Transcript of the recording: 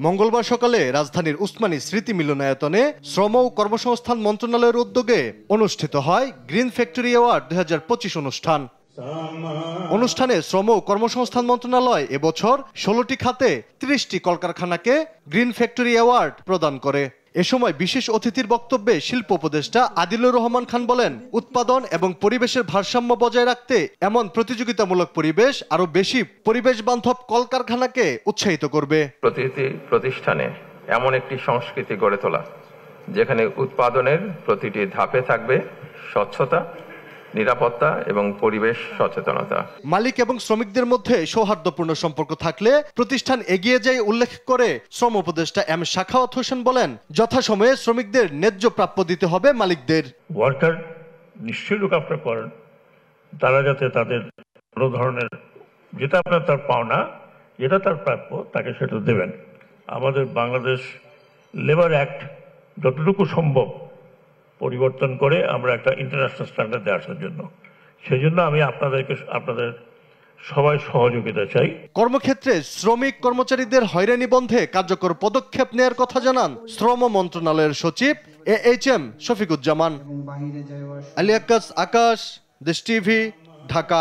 মঙ্গলবার সকালে রাজধানীর উসমানী স্মৃতি মিলনায়তনে শ্রম ও কর্মসংস্থান মন্ত্রণালয়ের উদ্যোগে অনুষ্ঠিত হয় গ্রিন ফ্যাক্টরি অ্যাওয়ার্ড 2025 অনুষ্ঠান। অনুষ্ঠানে শ্রম ও কর্মসংস্থান মন্ত্রণালয় এবছর 16টি খাতে 30টি কলকারখানাকে গ্রিন ফ্যাক্টরি অ্যাওয়ার্ড প্রদান করে। এ সময় বিশেষ অতিথির বক্তব্যে শিল্প উপদেষ্টা আদিলুর রহমান খান বলেন, উৎপাদন এবং পরিবেশের ভারসাম্য বজায় রাখতে এমন প্রতিযোগিতামূলক পরিবেশ আরো বেশি পরিবেশ বান্ধব কলকারখানাকে উৎসাহিত করবে। প্রতিটি প্রতিষ্ঠানে এমন একটি সংস্কৃতি গড়ে তোলা যেখানে উৎপাদনের প্রতিটি ধাপে থাকবে স্বচ্ছতা, নিরাপত্তা এবং পরিবেশ সচেতনতা। মালিক এবং শ্রমিকদের মধ্যে সৌহার্দ্যপূর্ণ সম্পর্ক থাকলে প্রতিষ্ঠান এগিয়ে যায় উল্লেখ করে শ্রম উপদেষ্টা এম শাখাওয়াত হোসেন বলেন, যথাসময়ে শ্রমিকদের ন্যায্য প্রাপ্য দিতে হবে মালিকদের। ওয়ার্কার নিশ্চয়ই লুক আফটার করেন, তারা যাতে তাদের কোনো ধরনের যেটা আপনার তার পাওনা, যেটা তার প্রাপ্য তাকে সেটা দেবেন। আমাদের বাংলাদেশ লেবার অ্যাক্ট যতটুকু সম্ভব পরিবর্তন করে আমরা একটা ইন্টারন্যাশনাল স্ট্যান্ডার্ডে আসার জন্য, সেই জন্য আমি আপনাদের সবাই সহযোগিতা চাই। কর্মক্ষেত্রে শ্রমিক কর্মচারীদের হয়রানি বন্ধে কার্যকর পদক্ষেপ নেয়ার কথা জানান শ্রম মন্ত্রণালয়ের সচিব AHM শফিকুজ্জামান। আলী আক্কাস, আকাশ, দেশ টিভি, ঢাকা।